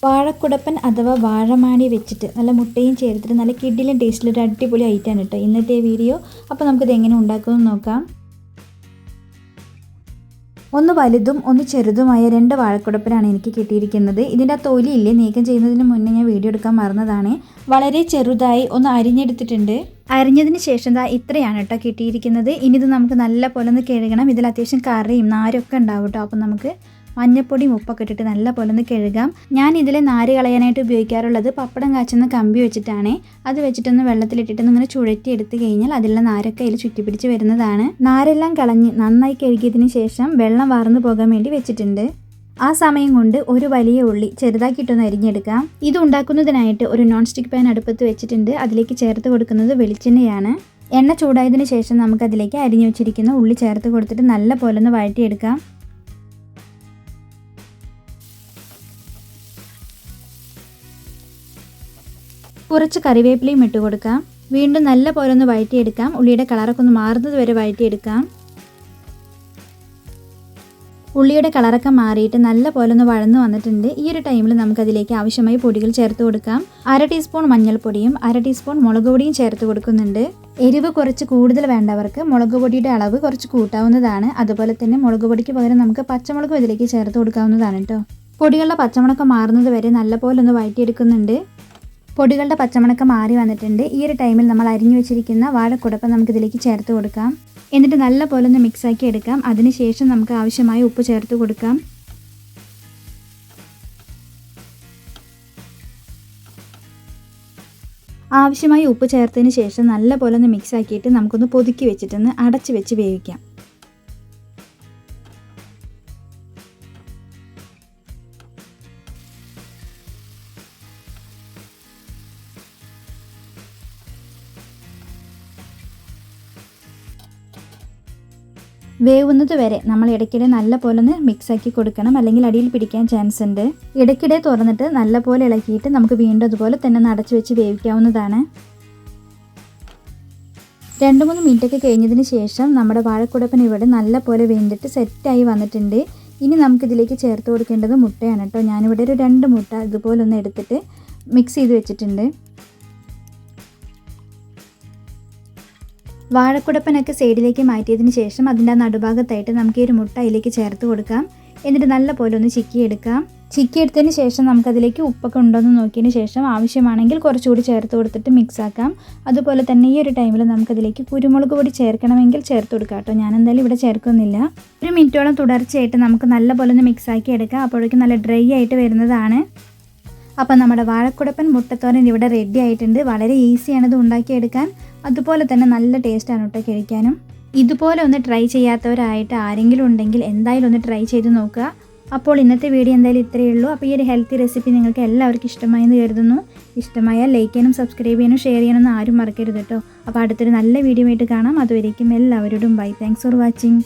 വാഴക്കുടപ്പൻ അഥവാ വാഴമാണി വെച്ചിട്ട് നല്ല മുട്ടയും ചേർത്തിട്ട് നല്ല കിഡിലും ടേസ്റ്റിലൊരു അടിപൊളി ഐറ്റമാണ് കേട്ടോ ഇന്നത്തെ വീഡിയോ. അപ്പോൾ നമുക്കിത് എങ്ങനെ ഉണ്ടാക്കുമെന്ന് നോക്കാം. ഒന്ന് വലുതും ഒന്ന് ചെറുതുമായ 2 വാഴക്കുടപ്പനാണ് എനിക്ക് കിട്ടിയിരിക്കുന്നത്. ഇതിൻ്റെ ആ തൊലിയില്ലേ നീക്കം ചെയ്യുന്നതിന് മുന്നേ ഞാൻ വീഡിയോ എടുക്കാൻ മറന്നതാണ്. വളരെ ചെറുതായി ഒന്ന് അരിഞ്ഞെടുത്തിട്ടുണ്ട്. അരിഞ്ഞതിന് ശേഷം ഇത്രയാണ് കേട്ടോ കിട്ടിയിരിക്കുന്നത്. ഇനി ഇത് നമുക്ക് നല്ല പോലെ ഒന്ന് കഴുകണം. ഇതിൽ അത്യാവശ്യം കറിയും നാരൊക്കെ ഉണ്ടാവും കേട്ടോ. അപ്പോൾ നമുക്ക് മഞ്ഞപ്പൊടിയും ഉപ്പൊക്കെ ഇട്ടിട്ട് നല്ല പോലെ ഒന്ന് കഴുകാം. ഞാൻ ഇതിലെ നാര് കളയാനായിട്ട് ഉപയോഗിക്കാറുള്ളത് പപ്പടം കാച്ചുന്ന കമ്പി വെച്ചിട്ടാണ്. അത് വെച്ചിട്ടൊന്ന് വെള്ളത്തിലിട്ടിട്ടൊന്ന് ഇങ്ങനെ ചുഴറ്റി എടുത്ത് കഴിഞ്ഞാൽ അതിലുള്ള നാരൊക്കെ അതിൽ ചുറ്റിപ്പിടിച്ച് വരുന്നതാണ്. നാരെല്ലാം കളഞ്ഞ് നന്നായി കഴുകിയതിന് ശേഷം വെള്ളം വാർന്നു പോകാൻ വേണ്ടി വെച്ചിട്ടുണ്ട്. ആ സമയം കൊണ്ട് ഒരു വലിയ ഉള്ളി ചെറുതാക്കിയിട്ടൊന്ന് അരിഞ്ഞെടുക്കാം. ഇത് ഉണ്ടാക്കുന്നതിനായിട്ട് ഒരു നോൺ സ്റ്റിക്ക് പാൻ അടുപ്പത്ത് വെച്ചിട്ടുണ്ട്. അതിലേക്ക് ചേർത്ത് കൊടുക്കുന്നത് വെളിച്ചെണ്ണയാണ്. എണ്ണ ചൂടായതിനു ശേഷം നമുക്കതിലേക്ക് അരിഞ്ഞു വെച്ചിരിക്കുന്ന ഉള്ളി ചേർത്ത് കൊടുത്തിട്ട് നല്ല പോലെ ഒന്ന് വഴറ്റിയെടുക്കാം. കുറച്ച് കറിവേപ്പിലയും ഇട്ട് കൊടുക്കാം. വീണ്ടും നല്ല പോലെ ഒന്ന് വഴറ്റിയെടുക്കാം. ഉള്ളിയുടെ കളറൊക്കെ ഒന്ന് മാറുന്നത് വരെ വഴറ്റിയെടുക്കാം. ഉള്ളിയുടെ കളറൊക്കെ മാറിയിട്ട് നല്ല പോലെ ഒന്ന് വഴന്നു വന്നിട്ടുണ്ട്. ഈ ഒരു ടൈമിൽ നമുക്കതിലേക്ക് ആവശ്യമായ പൊടികൾ ചേർത്ത് കൊടുക്കാം. 1/2 ടീസ്പൂൺ മഞ്ഞൾപ്പൊടിയും 1/2 ടീസ്പൂൺ മുളക് പൊടിയും ചേർത്ത് കൊടുക്കുന്നുണ്ട്. എരിവ് കുറച്ച് കൂടുതൽ വേണ്ടവർക്ക് മുളക് പൊടിയുടെ അളവ് കുറച്ച് കൂട്ടാവുന്നതാണ്. അതുപോലെ തന്നെ മുളക് പൊടിക്ക് പകരം നമുക്ക് പച്ചമുളകും ഇതിലേക്ക് ചേർത്ത് കൊടുക്കാവുന്നതാണ് കേട്ടോ. പൊടികളുടെ പച്ചമുളക് മാറുന്നത് വരെ നല്ല പോലെ ഒന്ന് വഴറ്റിയെടുക്കുന്നുണ്ട്. പൊടികളുടെ പച്ചമണക്കം മാറി വന്നിട്ടുണ്ട്. ഈ ഒരു ടൈമിൽ നമ്മൾ അരിഞ്ഞു വെച്ചിരിക്കുന്ന വാഴക്കുടപ്പൻ നമുക്കിതിലേക്ക് ചേർത്ത് കൊടുക്കാം. എന്നിട്ട് നല്ല പോലെ ഒന്ന് മിക്സാക്കി എടുക്കാം. അതിനുശേഷം നമുക്ക് ആവശ്യമായ ഉപ്പ് ചേർത്ത് കൊടുക്കാം. ആവശ്യമായ ഉപ്പ് ചേർത്തതിന് ശേഷം നല്ല പോലെ ഒന്ന് മിക്സാക്കിയിട്ട് നമുക്കൊന്ന് പൊതുക്കി വെച്ചിട്ടൊന്ന് അടച്ച് വെച്ച് വേവിക്കാം. വേവുന്നത് വരെ നമ്മൾ ഇടയ്ക്കിടെ നല്ല പോലെ ഒന്ന് മിക്സാക്കി കൊടുക്കണം, അല്ലെങ്കിൽ അടിയിൽ പിടിക്കാൻ ചാൻസ് ഉണ്ട്. ഇടയ്ക്കിടെ തുറന്നിട്ട് നല്ല പോലെ ഇളക്കിയിട്ട് നമുക്ക് വീണ്ടും അതുപോലെ തന്നെ അടച്ചു വെച്ച് വേവിക്കാവുന്നതാണ്. 2-3 മിനിറ്റൊക്കെ കഴിഞ്ഞതിന് ശേഷം നമ്മുടെ വാഴക്കുടപ്പൻ ഇവിടെ നല്ല പോലെ വെന്തിട്ട് സെറ്റായി വന്നിട്ടുണ്ട്. ഇനി നമുക്കിതിലേക്ക് ചേർത്ത് കൊടുക്കേണ്ടത് മുട്ടയാണ് കേട്ടോ. ഞാനിവിടെ ഒരു 2 മുട്ട ഇതുപോലെ ഒന്ന് എടുത്തിട്ട് മിക്സ് ചെയ്ത് വെച്ചിട്ടുണ്ട്. വാഴക്കുടപ്പനൊക്കെ സൈഡിലേക്ക് മാറ്റിയതിന് ശേഷം അതിൻ്റെ നടുഭാഗത്തായിട്ട് നമുക്ക് ഈ ഒരു മുട്ട അതിലേക്ക് ചേർത്ത് കൊടുക്കാം. എന്നിട്ട് നല്ല പോലെ ഒന്ന് ചിക്കിയെടുക്കാം. ചിക്കിയെടുത്തതിന് ശേഷം നമുക്കതിലേക്ക് ഉപ്പൊക്കെ ഉണ്ടോയെന്ന് നോക്കിയതിന് ശേഷം ആവശ്യമാണെങ്കിൽ കുറച്ചുകൂടി ചേർത്ത് കൊടുത്തിട്ട് മിക്സ് ആക്കാം. അതുപോലെ തന്നെ ഈ ഒരു ടൈമിൽ നമുക്കതിലേക്ക് കുരുമുളക് പൊടി ചേർക്കണമെങ്കിൽ ചേർത്ത് കൊടുക്കാം കേട്ടോ. ഞാൻ എന്തായാലും ഇവിടെ ചേർക്കുന്നില്ല. 1 മിനിറ്റോളം തുടർച്ചയായിട്ട് നമുക്ക് നല്ല പോലെ ഒന്ന് മിക്സ് ആക്കി എടുക്കാം. അപ്പോഴേക്കും നല്ല ഡ്രൈ ആയിട്ട് വരുന്നതാണ്. അപ്പം നമ്മുടെ വാഴക്കുടപ്പൻ മുട്ടത്തോരൻ ഇവിടെ റെഡി ആയിട്ടുണ്ട്. വളരെ ഈസിയാണ് ഇത് ഉണ്ടാക്കിയെടുക്കാൻ. അതുപോലെ തന്നെ നല്ല ടേസ്റ്റാണ് കേട്ടോ കഴിക്കാനും. ഇതുപോലെ ഒന്ന് ട്രൈ ചെയ്യാത്തവരായിട്ട് ആരെങ്കിലും ഉണ്ടെങ്കിൽ എന്തായാലും ഒന്ന് ട്രൈ ചെയ്ത് നോക്കുക. അപ്പോൾ ഇന്നത്തെ വീഡിയോ എന്തായാലും ഇത്രയേ ഉള്ളൂ. അപ്പോൾ ഈ ഒരു ഹെൽത്തി റെസിപ്പി നിങ്ങൾക്ക് എല്ലാവർക്കും ഇഷ്ടമായെന്ന് കരുതുന്നു. ഇഷ്ടമായാൽ ലൈക്ക് ചെയ്യാനും സബ്സ്ക്രൈബ് ചെയ്യാനും ഷെയർ ചെയ്യാനൊന്നും ആരും മറക്കരുത് കേട്ടോ. അപ്പോൾ അടുത്തൊരു നല്ല വീഡിയോ ആയിട്ട് കാണാം. അതുവരേക്കും എല്ലാവരോടും ബൈ. Thanks for watching.